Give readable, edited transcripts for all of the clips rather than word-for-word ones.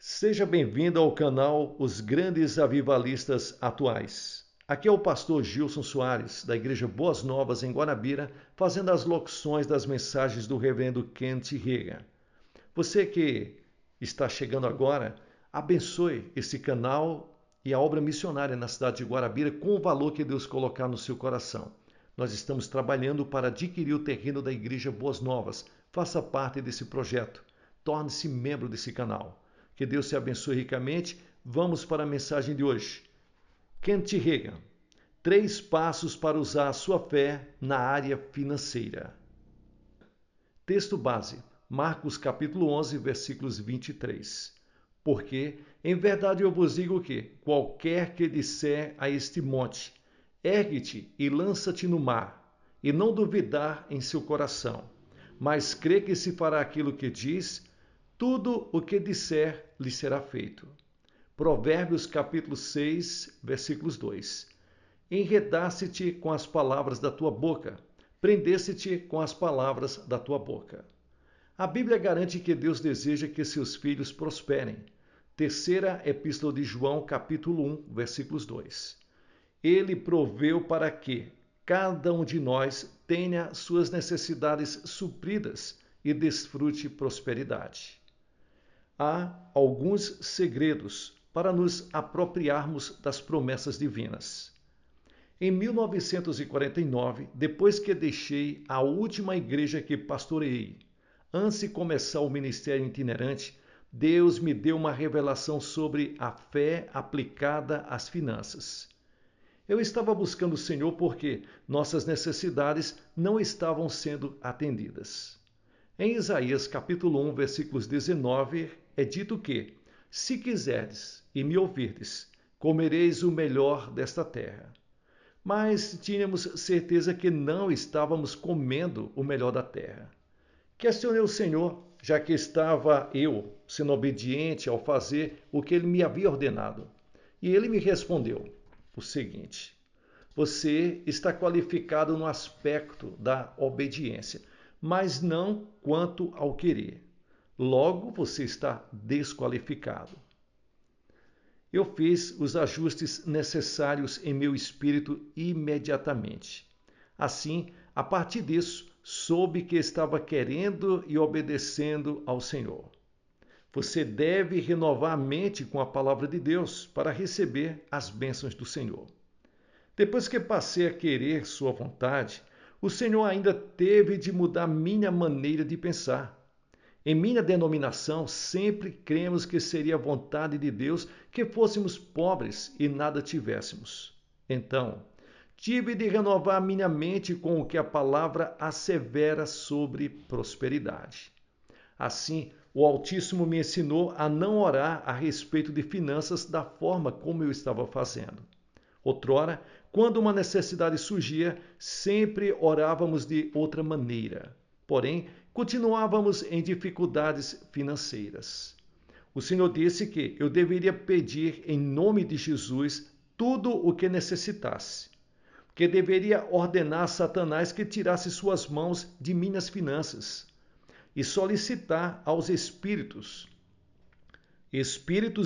Seja bem-vindo ao canal Os Grandes Avivalistas Atuais. Aqui é o pastor Gilson Soares, da Igreja Boas Novas em Guarabira, fazendo as locuções das mensagens do reverendo Kent Reagan. Você que está chegando agora, abençoe esse canal e a obra missionária na cidade de Guarabira com o valor que Deus colocar no seu coração. Nós estamos trabalhando para adquirir o terreno da Igreja Boas Novas. Faça parte desse projeto. Torne-se membro desse canal. Que Deus te abençoe ricamente. Vamos para a mensagem de hoje. Kent Reagan. 3 passos para usar a sua fé na área financeira. Texto base. Marcos capítulo 11, versículos 23. Porque, em verdade eu vos digo que, qualquer que disser a este monte, ergue-te e lança-te no mar, e não duvidar em seu coração, mas crê que se fará aquilo que diz, tudo o que disser lhe será feito. Provérbios capítulo 6, versículos 2. Enredasse-te com as palavras da tua boca, prendesse-te com as palavras da tua boca. A Bíblia garante que Deus deseja que seus filhos prosperem. Terceira Epístola de João, capítulo 1, versículos 2. Ele proveu para que cada um de nós tenha suas necessidades supridas e desfrute prosperidade. Há alguns segredos para nos apropriarmos das promessas divinas. Em 1949, depois que deixei a última igreja que pastoreei, antes de começar o ministério itinerante, Deus me deu uma revelação sobre a fé aplicada às finanças. Eu estava buscando o Senhor porque nossas necessidades não estavam sendo atendidas. Em Isaías capítulo 1, versículos 19, é dito que, se quiserdes e me ouvirdes, comereis o melhor desta terra. Mas tínhamos certeza que não estávamos comendo o melhor da terra. Questionei o Senhor, já que estava eu sendo obediente ao fazer o que ele me havia ordenado. E ele me respondeu o seguinte: você está qualificado no aspecto da obediência, mas não quanto ao querer. Logo, você está desqualificado. Eu fiz os ajustes necessários em meu espírito imediatamente. Assim, a partir disso, soube que estava querendo e obedecendo ao Senhor. Você deve renovar a mente com a palavra de Deus para receber as bênçãos do Senhor. Depois que passei a querer sua vontade, o Senhor ainda teve de mudar minha maneira de pensar. Em minha denominação, sempre cremos que seria a vontade de Deus que fôssemos pobres e nada tivéssemos. Então, tive de renovar minha mente com o que a palavra assevera sobre prosperidade. Assim, o Altíssimo me ensinou a não orar a respeito de finanças da forma como eu estava fazendo. Outrora, quando uma necessidade surgia, sempre orávamos de outra maneira. Porém, continuávamos em dificuldades financeiras. O Senhor disse que eu deveria pedir em nome de Jesus tudo o que necessitasse, que deveria ordenar a Satanás que tirasse suas mãos de minhas finanças e solicitar aos espíritos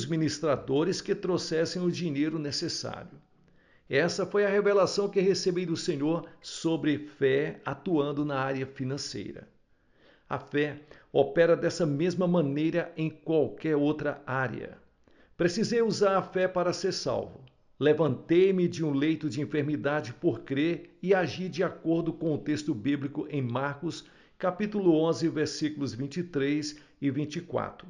ministradores que trouxessem o dinheiro necessário. Essa foi a revelação que recebi do Senhor sobre fé atuando na área financeira. A fé opera dessa mesma maneira em qualquer outra área. Precisei usar a fé para ser salvo. Levantei-me de um leito de enfermidade por crer e agi de acordo com o texto bíblico em Marcos, capítulo 11, versículos 23 e 24.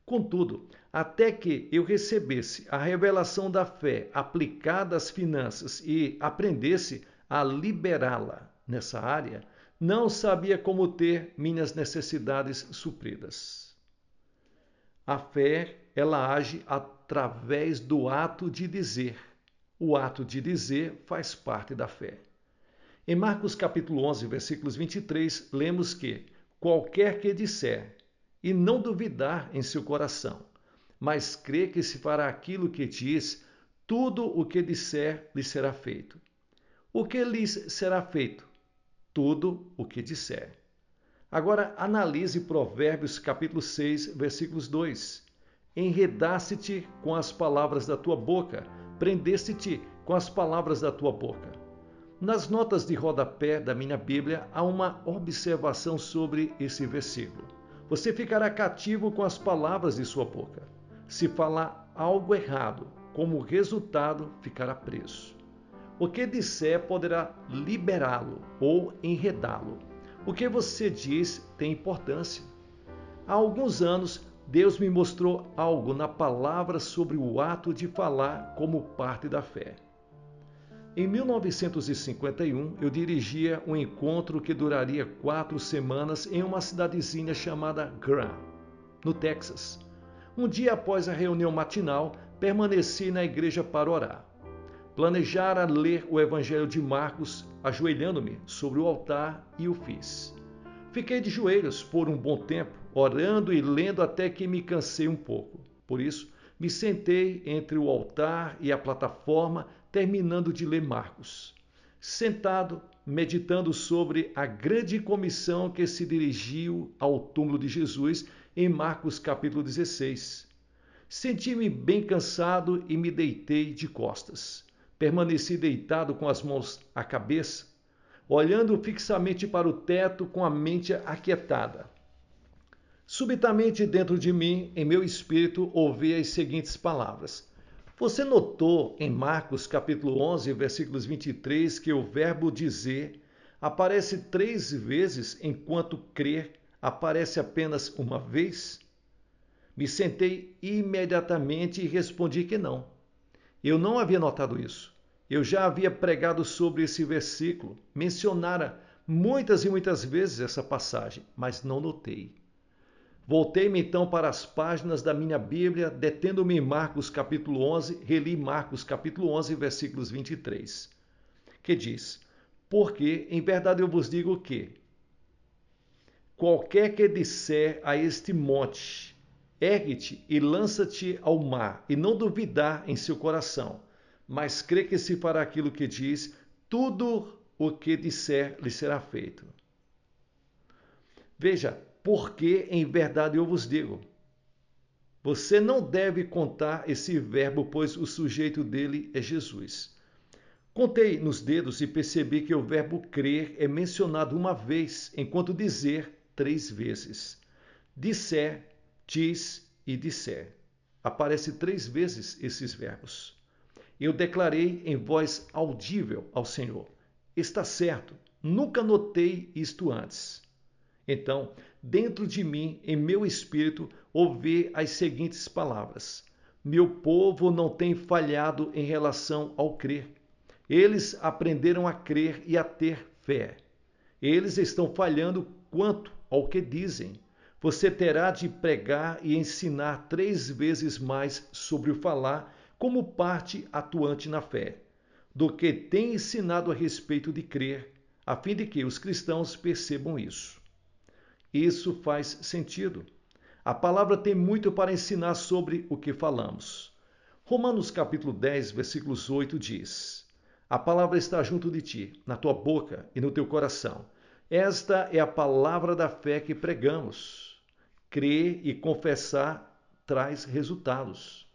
Contudo, até que eu recebesse a revelação da fé aplicada às finanças e aprendesse a liberá-la nessa área, não sabia como ter minhas necessidades supridas. A fé, ela age através do ato de dizer. O ato de dizer faz parte da fé. Em Marcos capítulo 11, versículos 23, lemos que qualquer que disser e não duvidar em seu coração, mas crê que se fará aquilo que diz, tudo o que disser lhe será feito. O que lhes será feito? Tudo o que disser. Agora analise Provérbios capítulo 6, versículos 2. Enredaste-te com as palavras da tua boca, prendeste-te com as palavras da tua boca. Nas notas de rodapé da minha Bíblia há uma observação sobre esse versículo. Você ficará cativo com as palavras de sua boca. Se falar algo errado, como resultado, ficará preso. O que disser poderá liberá-lo ou enredá-lo. O que você diz tem importância. Há alguns anos, Deus me mostrou algo na palavra sobre o ato de falar como parte da fé. Em 1951, eu dirigia um encontro que duraria 4 semanas em uma cidadezinha chamada Graham, no Texas. Um dia após a reunião matinal, permaneci na igreja para orar. Planejara ler o Evangelho de Marcos, ajoelhando-me sobre o altar, e o fiz. Fiquei de joelhos por um bom tempo, orando e lendo até que me cansei um pouco. Por isso, me sentei entre o altar e a plataforma, terminando de ler Marcos. Sentado, meditando sobre a grande comissão que se dirigiu ao túmulo de Jesus em Marcos capítulo 16. Senti-me bem cansado e me deitei de costas. Permaneci deitado com as mãos à cabeça, olhando fixamente para o teto com a mente aquietada. Subitamente dentro de mim, em meu espírito, ouvi as seguintes palavras. Você notou em Marcos capítulo 11, versículos 23, que o verbo dizer aparece 3 vezes, enquanto crer aparece apenas uma vez? Me sentei imediatamente e respondi que não. Eu não havia notado isso. Eu já havia pregado sobre esse versículo, mencionara muitas e muitas vezes essa passagem, mas não notei. Voltei-me então para as páginas da minha Bíblia, detendo-me em Marcos capítulo 11, reli Marcos capítulo 11, versículos 23, que diz: Porque, em verdade eu vos digo que, qualquer que disser a este monte, ergue-te e lança-te ao mar, e não duvidar em seu coração, mas crê que se fará aquilo que diz, tudo o que disser lhe será feito. Veja, porque em verdade eu vos digo. Você não deve contar esse verbo, pois o sujeito dele é Jesus. Contei nos dedos e percebi que o verbo crer é mencionado uma vez, enquanto dizer 3 vezes. Disser, diz e disser. Aparece 3 vezes esses verbos. Eu declarei em voz audível ao Senhor: está certo, nunca notei isto antes. Então, dentro de mim, em meu espírito, ouvi as seguintes palavras: meu povo não tem falhado em relação ao crer. Eles aprenderam a crer e a ter fé. Eles estão falhando quanto ao que dizem. Você terá de pregar e ensinar 3 vezes mais sobre o falar como parte atuante na fé, do que tem ensinado a respeito de crer, a fim de que os cristãos percebam isso. Isso faz sentido. A palavra tem muito para ensinar sobre o que falamos. Romanos capítulo 10, versículos 8 diz: A palavra está junto de ti, na tua boca e no teu coração. Esta é a palavra da fé que pregamos. Crer e confessar traz resultados.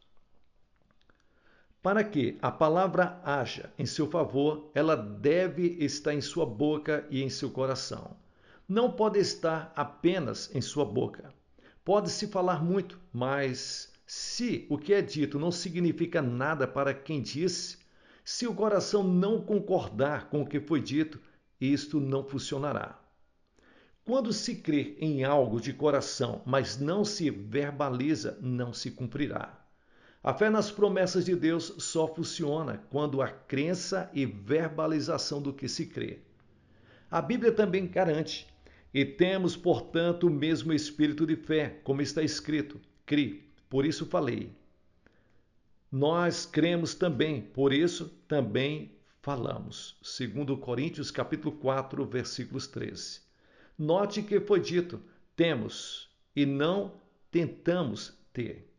Para que a palavra haja em seu favor, ela deve estar em sua boca e em seu coração. Não pode estar apenas em sua boca. Pode-se falar muito, mas se o que é dito não significa nada para quem disse, se o coração não concordar com o que foi dito, isto não funcionará. Quando se crê em algo de coração, mas não se verbaliza, não se cumprirá. A fé nas promessas de Deus só funciona quando há crença e verbalização do que se crê. A Bíblia também garante: e temos, portanto, o mesmo espírito de fé, como está escrito, cri, por isso falei. Nós cremos também, por isso também falamos. 2 Coríntios capítulo 4, versículos 13. Note que foi dito, temos, e não tentamos ter.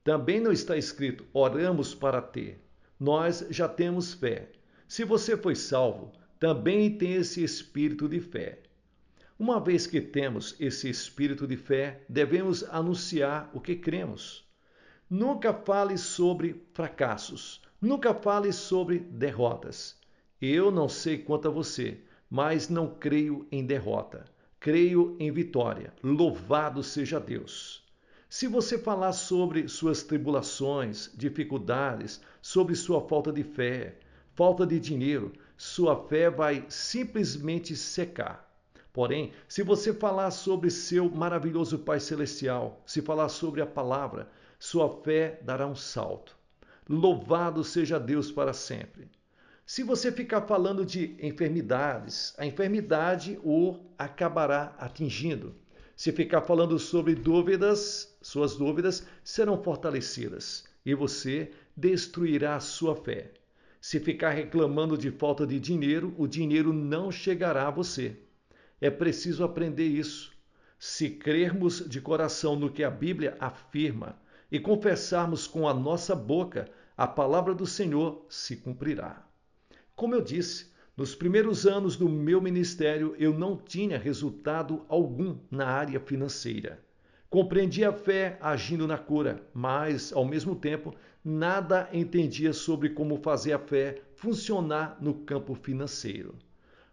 Também não está escrito, oramos para ter. Nós já temos fé. Se você foi salvo, também tem esse espírito de fé. Uma vez que temos esse espírito de fé, devemos anunciar o que cremos. Nunca fale sobre fracassos. Nunca fale sobre derrotas. Eu não sei quanto a você, mas não creio em derrota. Creio em vitória. Louvado seja Deus. Se você falar sobre suas tribulações, dificuldades, sobre sua falta de fé, falta de dinheiro, sua fé vai simplesmente secar. Porém, se você falar sobre seu maravilhoso Pai Celestial, se falar sobre a palavra, sua fé dará um salto. Louvado seja Deus para sempre. Se você ficar falando de enfermidades, a enfermidade o acabará atingindo. Se ficar falando sobre dúvidas, suas dúvidas serão fortalecidas e você destruirá a sua fé. Se ficar reclamando de falta de dinheiro, o dinheiro não chegará a você. É preciso aprender isso. Se crermos de coração no que a Bíblia afirma e confessarmos com a nossa boca, a palavra do Senhor se cumprirá. Como eu disse, nos primeiros anos do meu ministério eu não tinha resultado algum na área financeira. Compreendia a fé agindo na cura, mas, ao mesmo tempo, nada entendia sobre como fazer a fé funcionar no campo financeiro.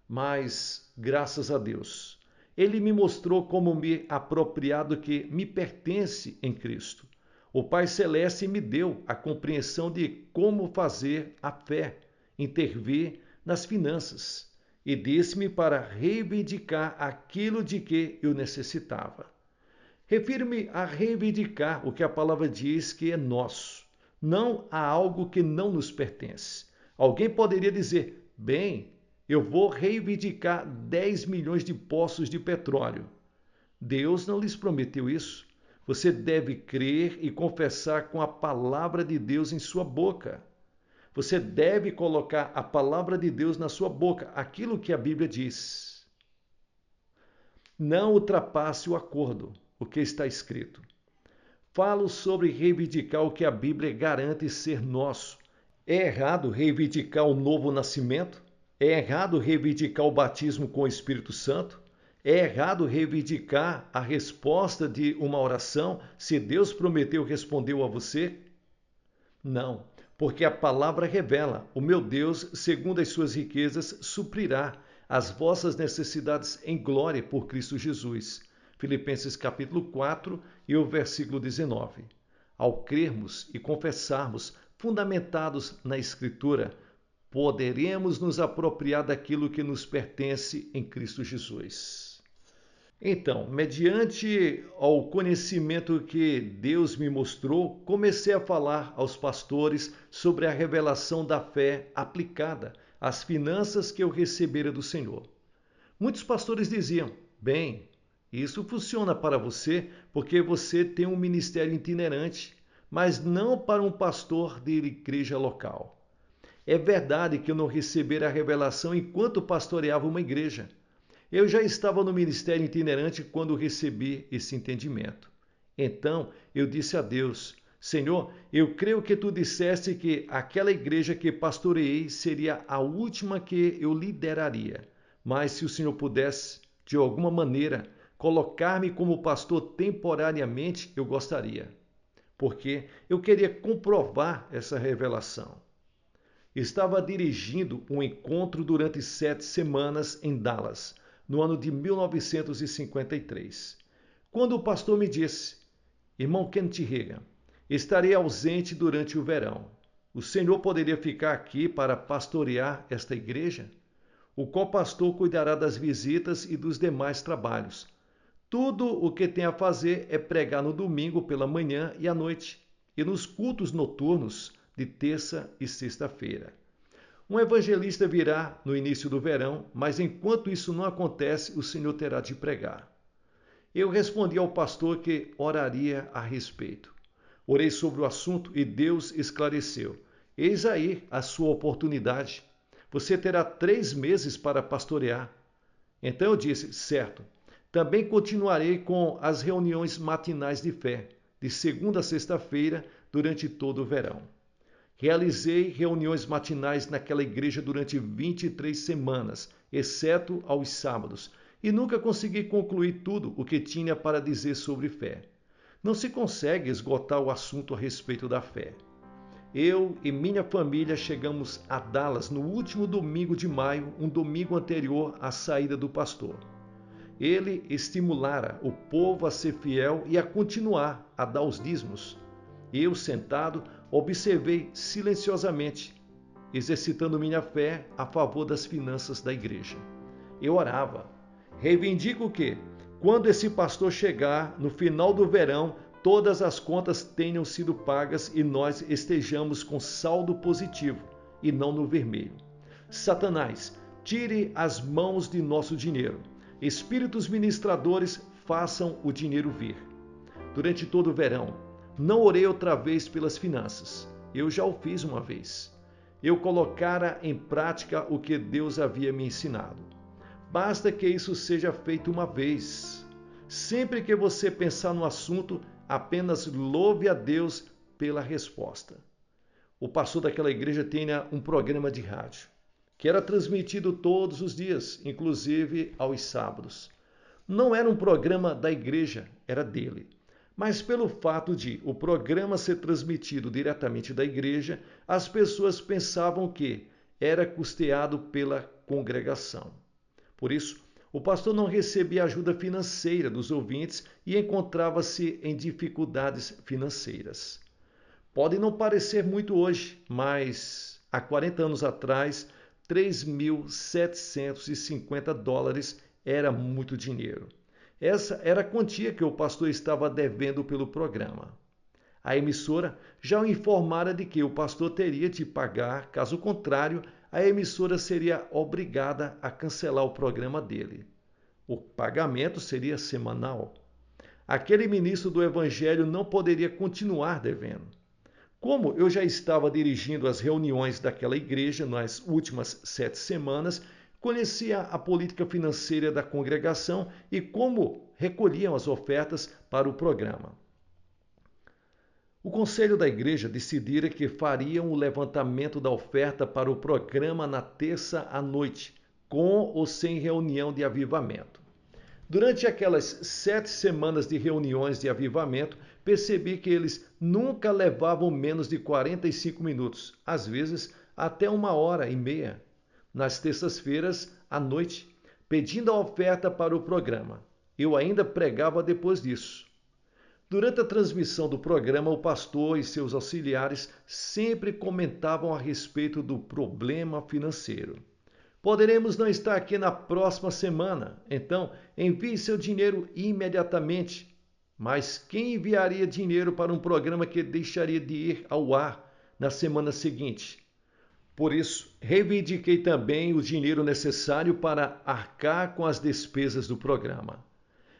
Mas, graças a Deus, Ele me mostrou como me apropriar do que me pertence em Cristo. O Pai Celeste me deu a compreensão de como fazer a fé intervir nas finanças e disse-me para reivindicar aquilo de que eu necessitava. Refiro-me a reivindicar o que a palavra diz que é nosso, não a algo que não nos pertence. Alguém poderia dizer, bem, eu vou reivindicar 10 milhões de poços de petróleo. Deus não lhes prometeu isso. Você deve crer e confessar com a palavra de Deus em sua boca. Você deve colocar a palavra de Deus na sua boca, aquilo que a Bíblia diz. Não ultrapasse o acordo, o que está escrito. Falo sobre reivindicar o que a Bíblia garante ser nosso. É errado reivindicar o novo nascimento? É errado reivindicar o batismo com o Espírito Santo? É errado reivindicar a resposta de uma oração se Deus prometeu respondeu a você? Não, porque a palavra revela: o meu Deus, segundo as suas riquezas, suprirá as vossas necessidades em glória por Cristo Jesus. Filipenses capítulo 4 e o versículo 19. Ao crermos e confessarmos, fundamentados na Escritura, poderemos nos apropriar daquilo que nos pertence em Cristo Jesus. Então, mediante o conhecimento que Deus me mostrou, comecei a falar aos pastores sobre a revelação da fé aplicada às finanças que eu recebera do Senhor. Muitos pastores diziam, bem, isso funciona para você porque você tem um ministério itinerante, mas não para um pastor de igreja local. É verdade que eu não recebera a revelação enquanto pastoreava uma igreja. Eu já estava no ministério itinerante quando recebi esse entendimento. Então eu disse a Deus, Senhor, eu creio que tu disseste que aquela igreja que pastoreei seria a última que eu lideraria. Mas se o Senhor pudesse, de alguma maneira, colocar-me como pastor temporariamente, eu gostaria. Porque eu queria comprovar essa revelação. Estava dirigindo um encontro durante 7 semanas em Dallas, no ano de 1953, quando o pastor me disse, irmão Kenneth Hagin, estarei ausente durante o verão. O senhor poderia ficar aqui para pastorear esta igreja? O co-pastor cuidará das visitas e dos demais trabalhos. Tudo o que tem a fazer é pregar no domingo pela manhã e à noite, e nos cultos noturnos de terça e sexta-feira. Um evangelista virá no início do verão, mas enquanto isso não acontece, o Senhor terá de pregar. Eu respondi ao pastor que oraria a respeito. Orei sobre o assunto e Deus esclareceu. Eis aí a sua oportunidade. Você terá 3 meses para pastorear. Então eu disse, certo. Também continuarei com as reuniões matinais de fé, de segunda a sexta-feira, durante todo o verão. Realizei reuniões matinais naquela igreja durante 23 semanas, exceto aos sábados, e nunca consegui concluir tudo o que tinha para dizer sobre fé. não se consegue esgotar o assunto a respeito da fé. Eu e minha família chegamos a Dallas no último domingo de maio, um domingo anterior à saída do pastor. Ele estimulara o povo a ser fiel e a continuar a dar os dízimos. Eu, sentado, observei silenciosamente, exercitando minha fé a favor das finanças da igreja. Eu orava. Reivindico que, quando esse pastor chegar, no final do verão, todas as contas tenham sido pagas e nós estejamos com saldo positivo e não no vermelho. Satanás, tire as mãos de nosso dinheiro. Espíritos ministradores, façam o dinheiro vir. Durante todo o verão, não orei outra vez pelas finanças. Eu já o fiz uma vez. Eu colocara em prática o que Deus havia me ensinado. Basta que isso seja feito uma vez. Sempre que você pensar no assunto, apenas louve a Deus pela resposta. O pastor daquela igreja tinha um programa de rádio, que era transmitido todos os dias, inclusive aos sábados. Não era um programa da igreja, era dele. Mas pelo fato de o programa ser transmitido diretamente da igreja, as pessoas pensavam que era custeado pela congregação. Por isso, o pastor não recebia ajuda financeira dos ouvintes e encontrava-se em dificuldades financeiras. Pode não parecer muito hoje, mas há 40 anos atrás, 3.750 dólares era muito dinheiro. Essa era a quantia que o pastor estava devendo pelo programa. A emissora já o informara de que o pastor teria de pagar, caso contrário, a emissora seria obrigada a cancelar o programa dele. O pagamento seria semanal. Aquele ministro do Evangelho não poderia continuar devendo. Como eu já estava dirigindo as reuniões daquela igreja nas últimas 7 semanas, conhecia a política financeira da congregação e como recolhiam as ofertas para o programa. O conselho da igreja decidira que fariam o levantamento da oferta para o programa na terça à noite, com ou sem reunião de avivamento. Durante aquelas 7 semanas de reuniões de avivamento, percebi que eles nunca levavam menos de 45 minutos, às vezes até 1h30, nas terças-feiras à noite, pedindo a oferta para o programa. Eu ainda pregava depois disso. Durante a transmissão do programa, o pastor e seus auxiliares sempre comentavam a respeito do problema financeiro. Poderemos não estar aqui na próxima semana, então envie seu dinheiro imediatamente. Mas quem enviaria dinheiro para um programa que deixaria de ir ao ar na semana seguinte? Por isso, reivindiquei também o dinheiro necessário para arcar com as despesas do programa.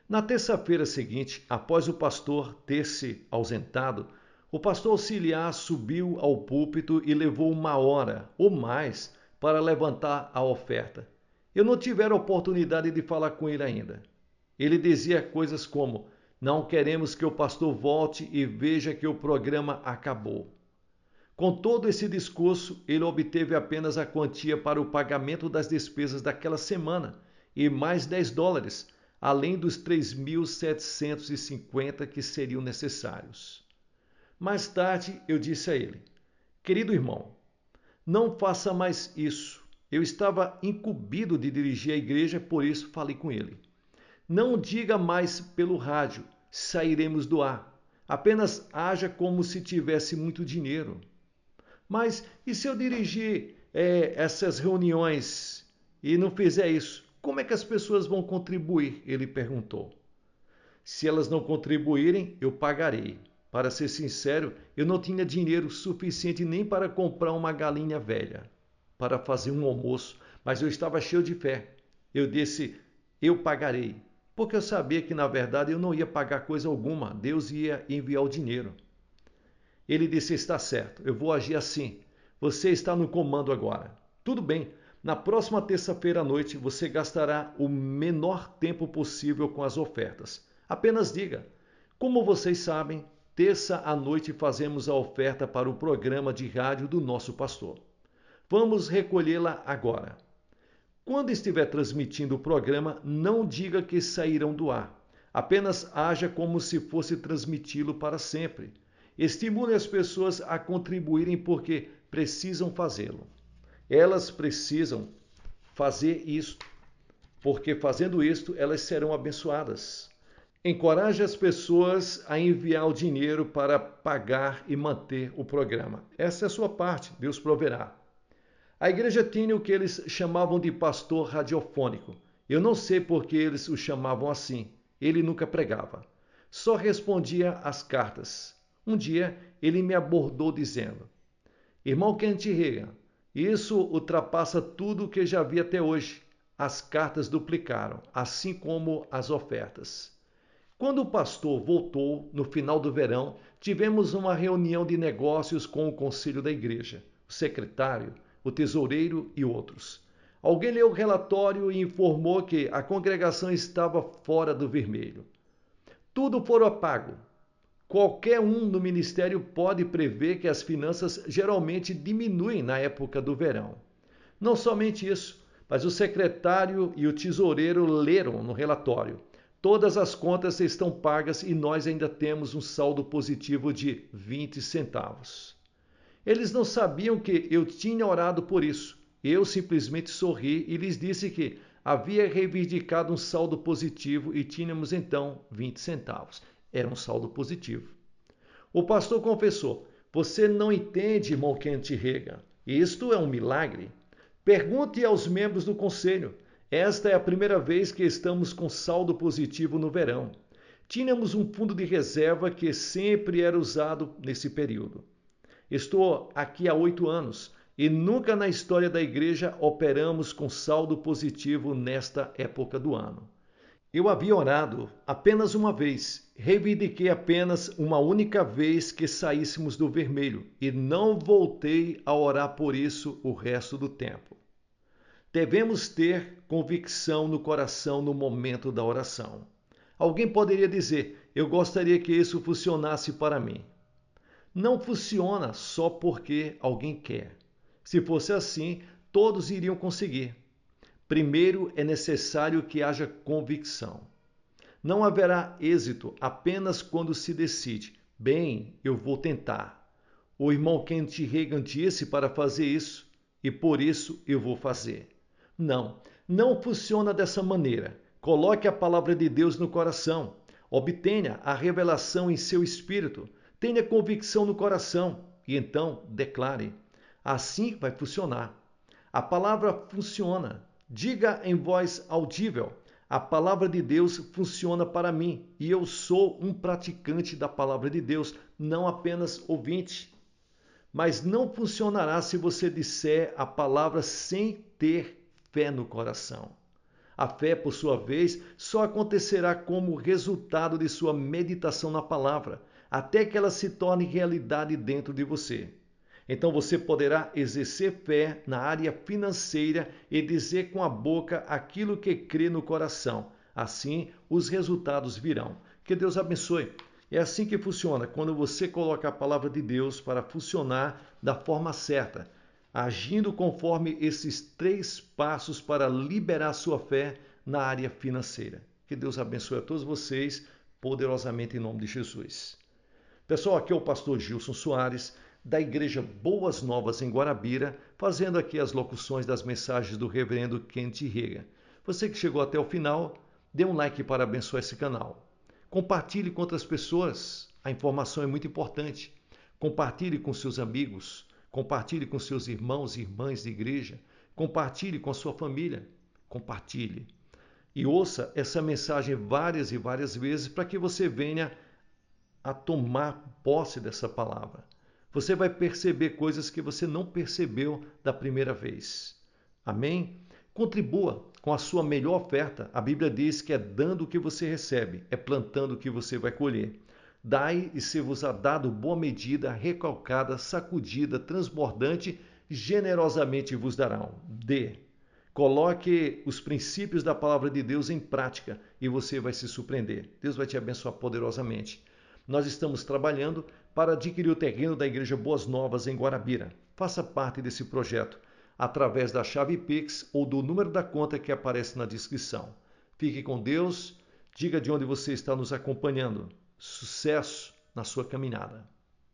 Na terça-feira seguinte, após o pastor ter se ausentado, o pastor auxiliar subiu ao púlpito e levou 1 hora ou mais para levantar a oferta. Eu não tivera oportunidade de falar com ele ainda. Ele dizia coisas como: não queremos que o pastor volte e veja que o programa acabou. Com todo esse discurso, ele obteve apenas a quantia para o pagamento das despesas daquela semana e mais 10 dólares, além dos 3.750 que seriam necessários. Mais tarde eu disse a ele: querido irmão, não faça mais isso. Eu estava incumbido de dirigir a igreja, por isso falei com ele. Não diga mais pelo rádio, sairemos do ar. Apenas haja como se tivesse muito dinheiro. Mas e se eu dirigir essas reuniões e não fizer isso? Como é que as pessoas vão contribuir? Ele perguntou. Se elas não contribuírem, eu pagarei. Para ser sincero, eu não tinha dinheiro suficiente nem para comprar uma galinha velha para fazer um almoço, mas eu estava cheio de fé. Eu disse, eu pagarei, porque eu sabia que na verdade eu não ia pagar coisa alguma, Deus ia enviar o dinheiro. Ele disse, está certo, eu vou agir assim. Você está no comando agora. Tudo bem, na próxima terça-feira à noite você gastará o menor tempo possível com as ofertas. Apenas diga, como vocês sabem, terça à noite fazemos a oferta para o programa de rádio do nosso pastor. Vamos recolhê-la agora. Quando estiver transmitindo o programa, não diga que sairão do ar. Apenas haja como se fosse transmiti-lo para sempre. Estimule as pessoas a contribuírem porque precisam fazê-lo. Elas precisam fazer isso, porque fazendo isto elas serão abençoadas. Encoraje as pessoas a enviar o dinheiro para pagar e manter o programa. Essa é a sua parte, Deus proverá. A igreja tinha o que eles chamavam de pastor radiofônico. Eu não sei por que eles o chamavam assim. Ele nunca pregava. Só respondia às cartas. Um dia ele me abordou dizendo: Irmão Kenneth Hagin, isso ultrapassa tudo o que já vi até hoje. As cartas duplicaram, assim como as ofertas. Quando o pastor voltou, no final do verão, tivemos uma reunião de negócios com o conselho da igreja, o secretário, o tesoureiro e outros. Alguém leu o relatório e informou que a congregação estava fora do vermelho. Tudo foi pago. Qualquer um no ministério pode prever que as finanças geralmente diminuem na época do verão. Não somente isso, mas o secretário e o tesoureiro leram no relatório. Todas as contas estão pagas e nós ainda temos um saldo positivo de 20 centavos. Eles não sabiam que eu tinha orado por isso. Eu simplesmente sorri e lhes disse que havia reivindicado um saldo positivo e tínhamos então 20 centavos. Era um saldo positivo. O pastor confessou: Você não entende, irmão Kenneth Hagin. Isto é um milagre. Pergunte aos membros do conselho. Esta é a primeira vez que estamos com saldo positivo no verão. Tínhamos um fundo de reserva que sempre era usado nesse período. Estou aqui há 8 anos e nunca na história da igreja operamos com saldo positivo nesta época do ano. Eu havia orado apenas uma vez, reivindiquei apenas uma única vez que saíssemos do vermelho e não voltei a orar por isso o resto do tempo. Devemos ter convicção no coração no momento da oração. Alguém poderia dizer: eu gostaria que isso funcionasse para mim. Não funciona só porque alguém quer. Se fosse assim, todos iriam conseguir. Primeiro é necessário que haja convicção. Não haverá êxito apenas quando se decide: bem, eu vou tentar. O irmão Kenneth Hagin disse para fazer isso e por isso eu vou fazer. Não funciona dessa maneira. Coloque a palavra de Deus no coração. Obtenha a revelação em seu espírito. Tenha convicção no coração e então declare. Assim vai funcionar. A palavra funciona. Diga em voz audível: a palavra de Deus funciona para mim e eu sou um praticante da palavra de Deus, não apenas ouvinte. Mas não funcionará se você disser a palavra sem ter fé no coração. A fé, por sua vez, só acontecerá como resultado de sua meditação na palavra, até que ela se torne realidade dentro de você. Então você poderá exercer fé na área financeira e dizer com a boca aquilo que crê no coração. Assim, os resultados virão. Que Deus abençoe. É assim que funciona, quando você coloca a palavra de Deus para funcionar da forma certa, agindo conforme esses 3 passos para liberar sua fé na área financeira. Que Deus abençoe a todos vocês poderosamente em nome de Jesus. Pessoal, aqui é o pastor Gilson Soares, da Igreja Boas Novas em Guarabira, fazendo aqui as locuções das mensagens do reverendo Kenneth Hagin. Você que chegou até o final, dê um like para abençoar esse canal. Compartilhe com outras pessoas, a informação é muito importante. Compartilhe com seus amigos, compartilhe com seus irmãos e irmãs de igreja, compartilhe com a sua família, compartilhe. E ouça essa mensagem várias e várias vezes para que você venha a tomar posse dessa palavra. Você vai perceber coisas que você não percebeu da primeira vez. Amém? Contribua com a sua melhor oferta. A Bíblia diz que é dando o que você recebe, é plantando o que você vai colher. Dai e ser-vos-á dado boa medida, recalcada, sacudida, transbordante, generosamente vos darão. Dê. Coloque os princípios da palavra de Deus em prática e você vai se surpreender. Deus vai te abençoar poderosamente. Nós estamos trabalhando para adquirir o terreno da Igreja Boas Novas em Guarabira. Faça parte desse projeto através da chave Pix ou do número da conta que aparece na descrição. Fique com Deus. Diga de onde você está nos acompanhando. Sucesso na sua caminhada.